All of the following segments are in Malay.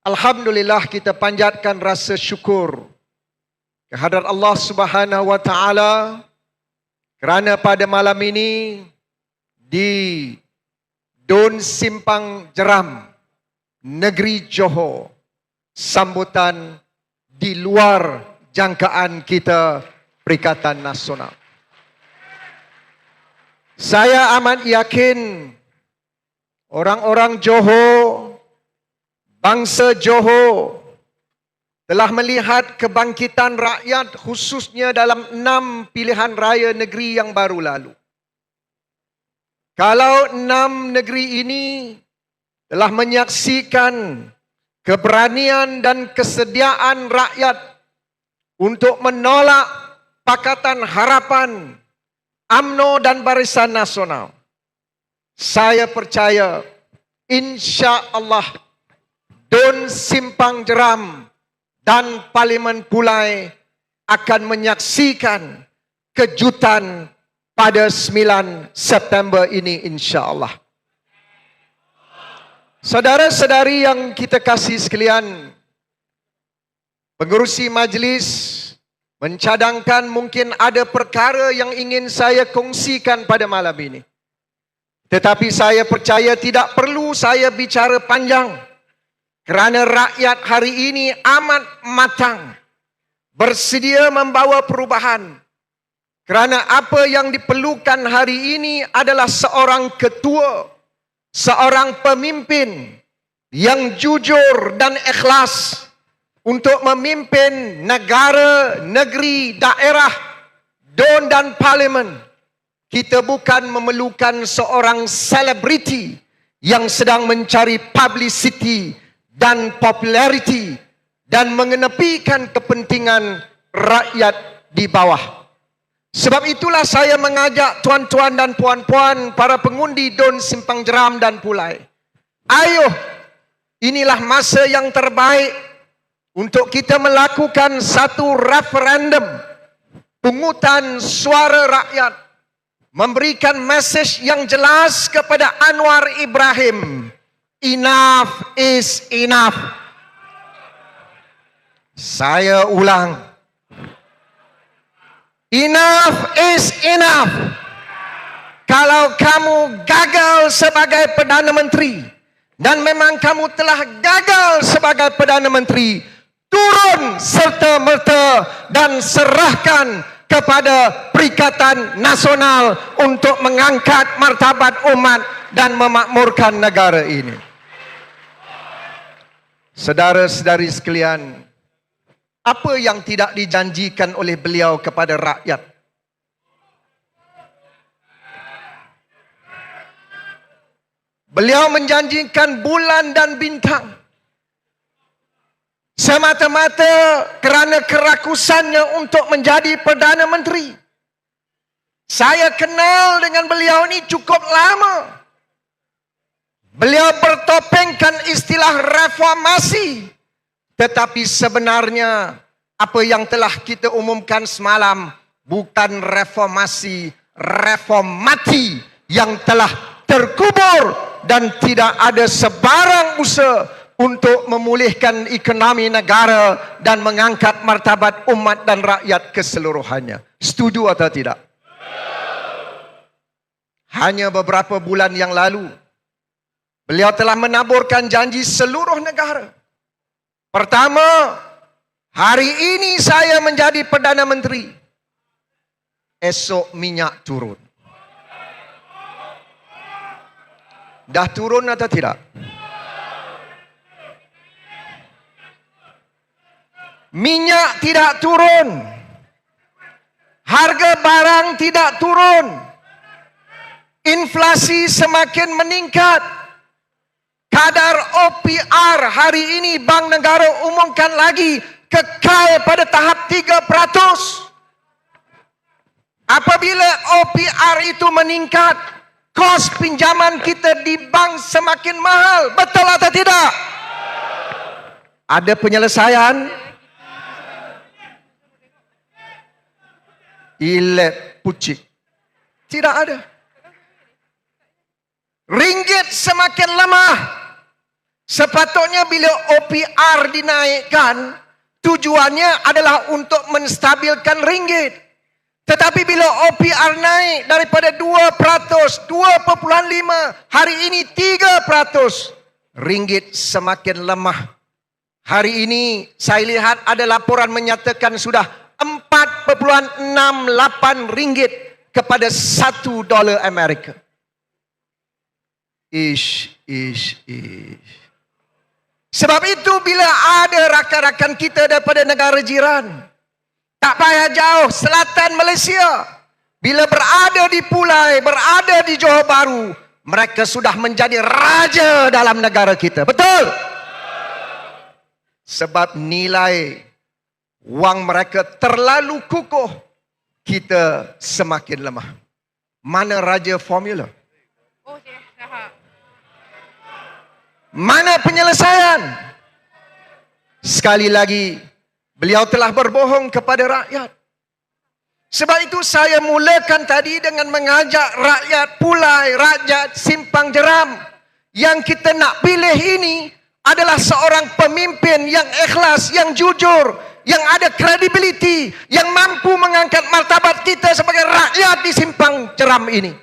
Alhamdulillah, kita panjatkan rasa syukur kehadrat Allah Subhanahu wa taala kerana pada malam ini di Dun Simpang Jeram, negeri Johor, sambutan di luar jangkaan kita Perikatan Nasional. Saya amat yakin orang-orang Johor, bangsa Johor telah melihat kebangkitan rakyat khususnya dalam 6 pilihan raya negeri yang baru lalu. Kalau 6 negeri ini telah menyaksikan keberanian dan kesediaan rakyat untuk menolak Pakatan Harapan, UMNO dan Barisan Nasional, saya percaya insya-Allah Dun Simpang Jeram dan Parlimen Pulai akan menyaksikan kejutan pada 9 September ini insya-Allah. Saudara-saudari yang kita kasih sekalian, pengerusi majlis mencadangkan mungkin ada perkara yang ingin saya kongsikan pada malam ini. Tetapi saya percaya tidak perlu saya bicara panjang kerana rakyat hari ini amat matang, bersedia membawa perubahan. Kerana apa yang diperlukan hari ini adalah seorang ketua, seorang pemimpin yang jujur dan ikhlas untuk memimpin negara, negeri, daerah, Dun dan Parlimen. Kita bukan memerlukan seorang selebriti yang sedang mencari publicity dan populariti dan mengenepikan kepentingan rakyat di bawah. Sebab itulah saya mengajak tuan-tuan dan puan-puan, para pengundi Dun Simpang Jeram dan Pulai. Ayuh, inilah masa yang terbaik untuk kita melakukan satu referendum, pungutan suara rakyat, memberikan mesej yang jelas kepada Anwar Ibrahim. Enough is enough. Saya ulang. Enough is enough. Kalau kamu gagal sebagai Perdana Menteri dan memang kamu telah gagal sebagai Perdana Menteri, turun serta-merta dan serahkan kepada Perikatan Nasional untuk mengangkat martabat umat dan memakmurkan negara ini. Saudara-saudari sekalian, apa yang tidak dijanjikan oleh beliau kepada rakyat? Beliau menjanjikan bulan dan bintang semata-mata kerana kerakusannya untuk menjadi Perdana Menteri. Saya kenal dengan beliau ini cukup lama. Beliau bertopengkan istilah reformasi. Tetapi sebenarnya apa yang telah kita umumkan semalam bukan reformasi, reformati yang telah terkubur dan tidak ada sebarang usaha untuk memulihkan ekonomi negara dan mengangkat martabat umat dan rakyat keseluruhannya. Setuju atau tidak? Hanya beberapa bulan yang lalu, beliau telah menaburkan janji seluruh negara. Pertama, hari ini saya menjadi Perdana Menteri. Esok minyak turun. Dah turun atau tidak? Minyak tidak turun. Harga barang tidak turun. Inflasi semakin meningkat. Kadar OPR hari ini Bank Negara umumkan lagi kekal pada tahap 3%. Apabila OPR itu meningkat, kos pinjaman kita di bank semakin mahal. Betul atau tidak? Ada penyelesaian? Ilet pucik. Tidak ada. Ringgit semakin lemah. Sepatutnya bila OPR dinaikkan, tujuannya adalah untuk menstabilkan ringgit. Tetapi bila OPR naik daripada 2%, 2,5%, hari ini 3%, ringgit semakin lemah. Hari ini saya lihat ada laporan menyatakan sudah 4,68 ringgit kepada $1 Amerika. Ish. Sebab itu bila ada rakan-rakan kita daripada negara jiran, tak payah jauh, selatan Malaysia, bila berada di Pulai, berada di Johor Bahru, mereka sudah menjadi raja dalam negara kita. Betul? Sebab nilai wang mereka terlalu kukuh, kita semakin lemah. Mana raja formula? Mana penyelesaian? Sekali lagi, beliau telah berbohong kepada rakyat. Sebab itu saya mulakan tadi dengan mengajak rakyat Pulai, rakyat Simpang Jeram. Yang kita nak pilih ini adalah seorang pemimpin yang ikhlas, yang jujur, yang ada kredibiliti, yang mampu mengangkat martabat kita sebagai rakyat di Simpang Jeram ini.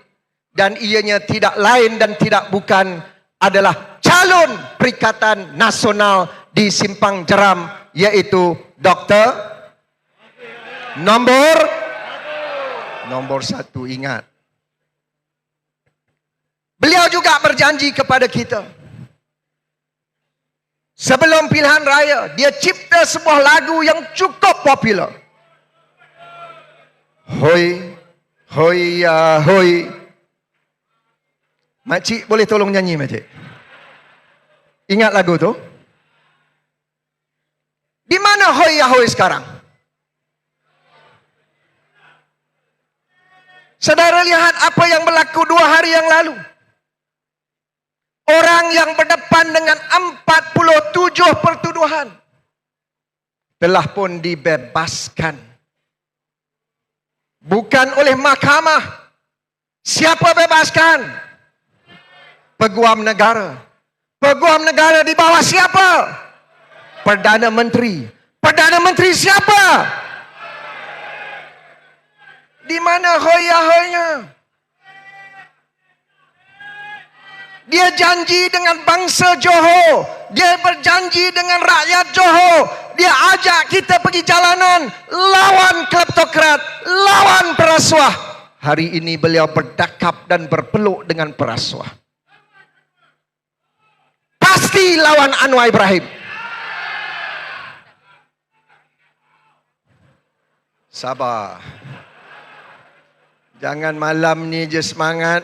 Dan ianya tidak lain dan tidak bukan adalah calon Perikatan Nasional di Simpang Jeram, yaitu Dr. Nombor 1. Ingat, beliau juga berjanji kepada kita sebelum pilihan raya, dia cipta sebuah lagu yang cukup popular. Hoi, hoi ya hoi. Makcik boleh tolong nyanyi, makcik? Ingat lagu tu? Di mana hoi ya hoi sekarang? Saudara lihat apa yang berlaku 2 hari yang lalu. Orang yang berdepan dengan 47 pertuduhan telah pun dibebaskan. Bukan oleh mahkamah. Siapa bebaskan? Peguam negara. Peguam negara di bawah siapa? Perdana Menteri. Perdana Menteri siapa? Di mana hoya-hoya? Dia janji dengan bangsa Johor. Dia berjanji dengan rakyat Johor. Dia ajak kita pergi jalanan lawan kleptokrat, lawan perasuah. Hari ini beliau berdakap dan berpeluk dengan perasuah. Pasti lawan Anwar Ibrahim. Sabar. Jangan malam ni je semangat.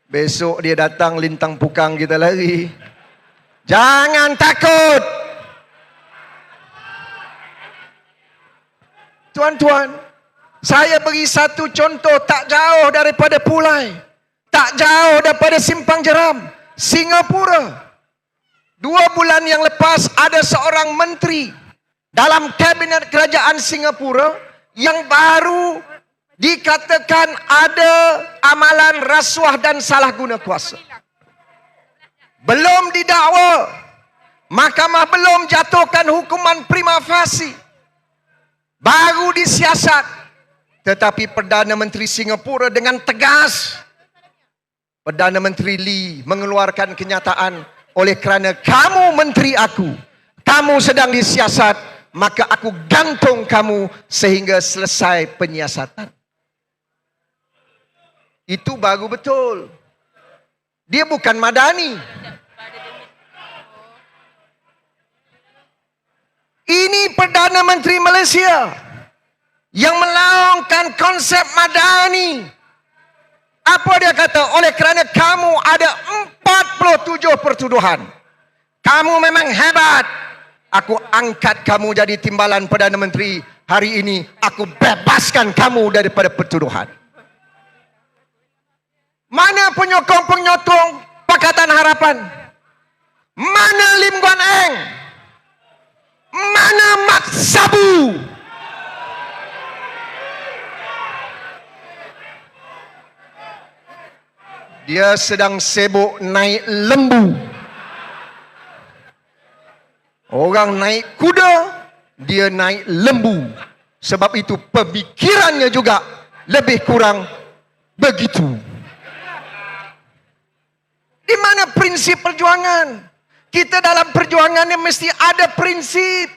Besok dia datang lintang pukang kita lari. Jangan takut. Tuan-tuan, saya beri satu contoh tak jauh daripada Pulai. Tak jauh daripada Simpang Jeram. Singapura. 2 bulan yang lepas ada seorang menteri dalam kabinet kerajaan Singapura yang baru dikatakan ada amalan rasuah dan salah guna kuasa. Belum didakwa. Mahkamah belum jatuhkan hukuman prima facie. Baru disiasat. Tetapi Perdana Menteri Singapura dengan tegas, Perdana Menteri Lee mengeluarkan kenyataan, oleh kerana kamu menteri aku, kamu sedang disiasat, maka aku gantung kamu sehingga selesai penyiasatan. Itu baru betul. Dia bukan madani. Ini Perdana Menteri Malaysia yang melaungkan konsep madani. Apa dia kata? Oleh kerana kamu ada 47 pertuduhan. Kamu memang hebat. Aku angkat kamu jadi timbalan Perdana Menteri. Hari ini aku bebaskan kamu daripada pertuduhan. Mana penyokong-penyokong Pakatan Harapan? Mana Lim Guan Eng? Mana Mat Sabu? Dia sedang sibuk naik lembu. Orang naik kuda, dia naik lembu. Sebab itu pemikirannya juga lebih kurang begitu. Di mana prinsip perjuangan? Kita dalam perjuangannya mesti ada prinsip.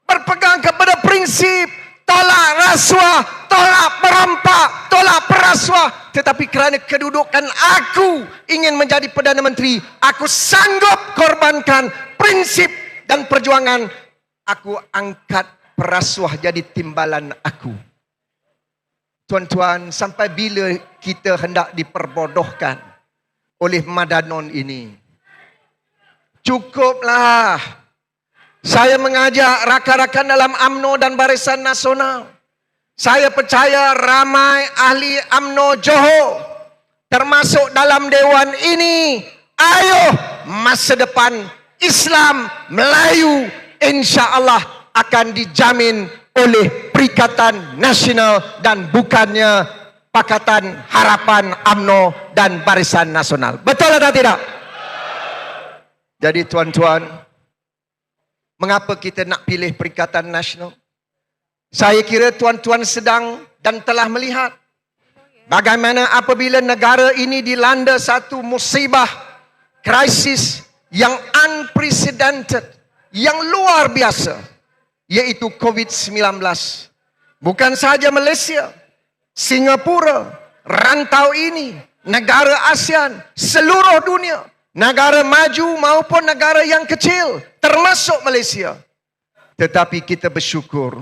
Berpegang kepada prinsip. Tolak rasuah, tolak perampak, tolak perasuah. Tetapi kerana kedudukan aku ingin menjadi Perdana Menteri, aku sanggup korbankan prinsip dan perjuangan. Aku angkat perasuah jadi timbalan aku. Tuan-tuan, sampai bila kita hendak diperbodohkan oleh Madanon ini? Cukuplah. Saya mengajak rakan-rakan dalam UMNO dan Barisan Nasional. Saya percaya ramai ahli UMNO Johor, termasuk dalam Dewan ini. Ayo, masa depan Islam Melayu insya-Allah akan dijamin oleh Perikatan Nasional dan bukannya Pakatan Harapan UMNO dan Barisan Nasional. Betul atau tidak? Jadi tuan-tuan, mengapa kita nak pilih Perikatan Nasional? Saya kira tuan-tuan sedang dan telah melihat bagaimana apabila negara ini dilanda satu musibah, krisis yang unprecedented, yang luar biasa, iaitu COVID-19. Bukan sahaja Malaysia, Singapura, rantau ini, negara ASEAN, seluruh dunia, negara maju maupun negara yang kecil, termasuk Malaysia. Tetapi kita bersyukur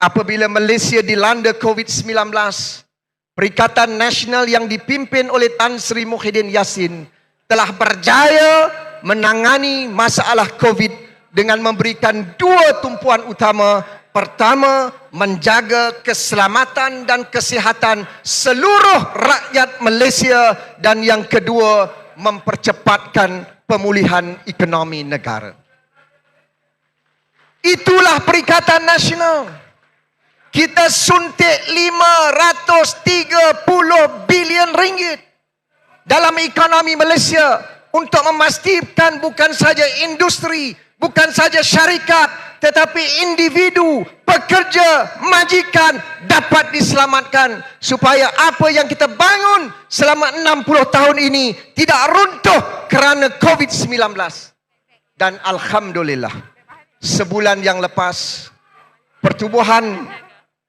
apabila Malaysia dilanda COVID-19, Perikatan Nasional yang dipimpin oleh Tan Sri Muhyiddin Yassin telah berjaya menangani masalah COVID dengan memberikan dua tumpuan utama. Pertama, menjaga keselamatan dan kesihatan seluruh rakyat Malaysia, dan yang kedua, mempercepatkan pemulihan ekonomi negara. Itulah Perikatan Nasional. Kita suntik 530 bilion ringgit dalam ekonomi Malaysia untuk memastikan bukan saja industri, bukan saja syarikat, tetapi individu, pekerja, majikan dapat diselamatkan supaya apa yang kita bangun selama 60 tahun ini tidak runtuh kerana COVID-19. Dan alhamdulillah, sebulan yang lepas, Pertubuhan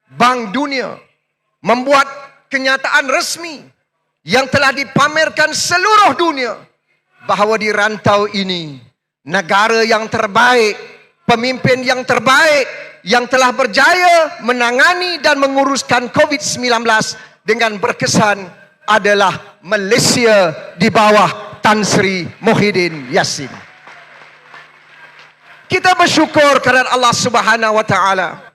Bank Dunia membuat kenyataan resmi yang telah dipamerkan seluruh dunia bahawa di rantau ini negara yang terbaik, pemimpin yang terbaik yang telah berjaya menangani dan menguruskan COVID-19 dengan berkesan adalah Malaysia di bawah Tan Sri Muhyiddin Yassin. Kita bersyukur kerana Allah Subhanahu wa taala,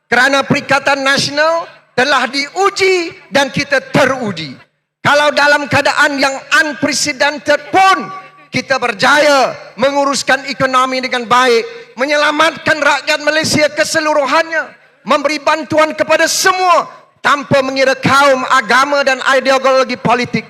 kerana Perikatan Nasional telah diuji dan kita teruji. Kalau dalam keadaan yang unprecedented pun kita berjaya menguruskan ekonomi dengan baik, menyelamatkan rakyat Malaysia keseluruhannya, memberi bantuan kepada semua tanpa mengira kaum, agama dan ideologi politik.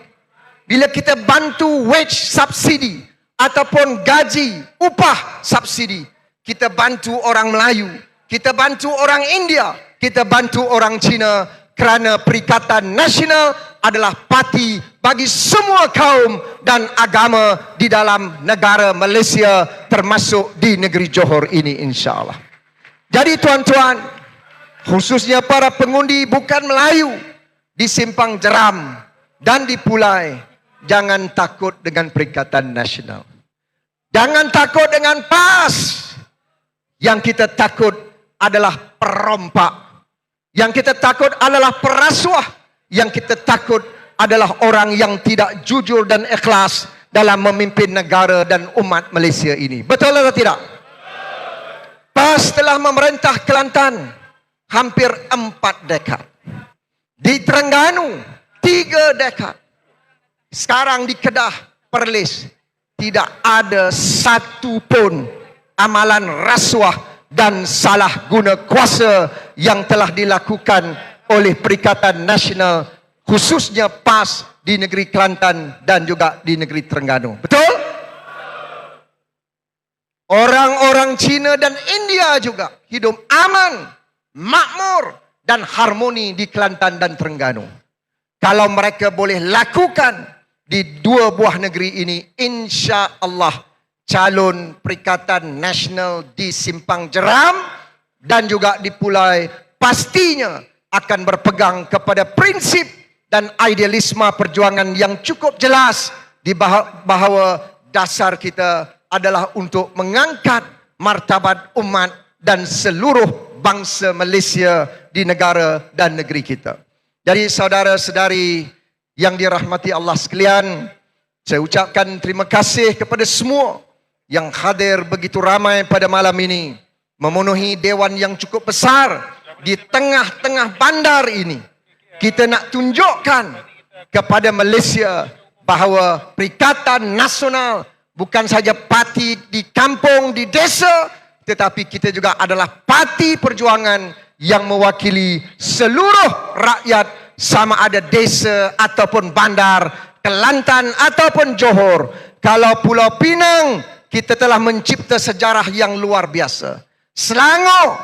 Bila kita bantu wage subsidi ataupun gaji, upah subsidi, kita bantu orang Melayu, kita bantu orang India, kita bantu orang Cina, kerana Perikatan Nasional adalah parti bagi semua kaum dan agama di dalam negara Malaysia, termasuk di negeri Johor ini insya-Allah. Jadi tuan-tuan, khususnya para pengundi bukan Melayu di Simpang Jeram dan di Pulai, jangan takut dengan Perikatan Nasional. Jangan takut dengan PAS. Yang kita takut adalah perompak. Yang kita takut adalah perasuah. Yang kita takut adalah orang yang tidak jujur dan ikhlas dalam memimpin negara dan umat Malaysia ini. Betul atau tidak? PAS telah memerintah Kelantan hampir 4 dekad. Di Terengganu 3 dekad. Sekarang di Kedah, Perlis, tidak ada satu pun amalan rasuah dan salah guna kuasa yang telah dilakukan oleh Perikatan Nasional, khususnya PAS di negeri Kelantan dan juga di negeri Terengganu. Betul? orang-orang Cina dan India juga hidup aman, makmur dan harmoni di Kelantan dan Terengganu. Kalau mereka boleh lakukan di dua buah negeri ini, insya Allah calon Perikatan Nasional di Simpang Jeram dan juga di Pulai pastinya akan berpegang kepada prinsip dan idealisme perjuangan yang cukup jelas di bahawa dasar kita adalah untuk mengangkat martabat umat dan seluruh bangsa Malaysia di negara dan negeri kita. Jadi saudara-saudari yang dirahmati Allah sekalian, saya ucapkan terima kasih kepada semua yang hadir begitu ramai pada malam ini, memenuhi dewan yang cukup besar di tengah-tengah bandar ini. Kita nak tunjukkan kepada Malaysia bahawa Perikatan Nasional bukan saja parti di kampung, di desa, tetapi kita juga adalah parti perjuangan yang mewakili seluruh rakyat, sama ada desa ataupun bandar, Kelantan ataupun Johor. Kalau Pulau Pinang, kita telah mencipta sejarah yang luar biasa. Selangor,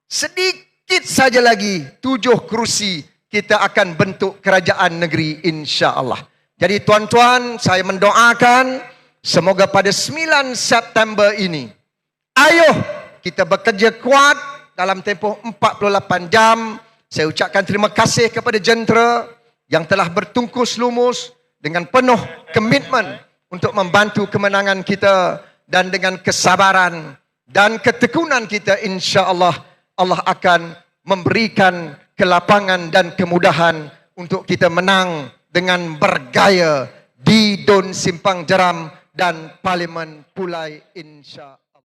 sedikit saja lagi 7 kerusi kita akan bentuk kerajaan negeri insya-Allah. Jadi tuan-tuan, saya mendoakan semoga pada 9 September ini, ayo kita bekerja kuat dalam tempoh 48 jam. Saya ucapkan terima kasih kepada jentera yang telah bertungkus lumus dengan penuh komitmen untuk membantu kemenangan kita, dan dengan kesabaran dan ketekunan kita insya-Allah, Allah akan memberikan kelapangan dan kemudahan untuk kita menang dengan bergaya di Dun Simpang Jeram dan Parlimen Pulai insya-Allah.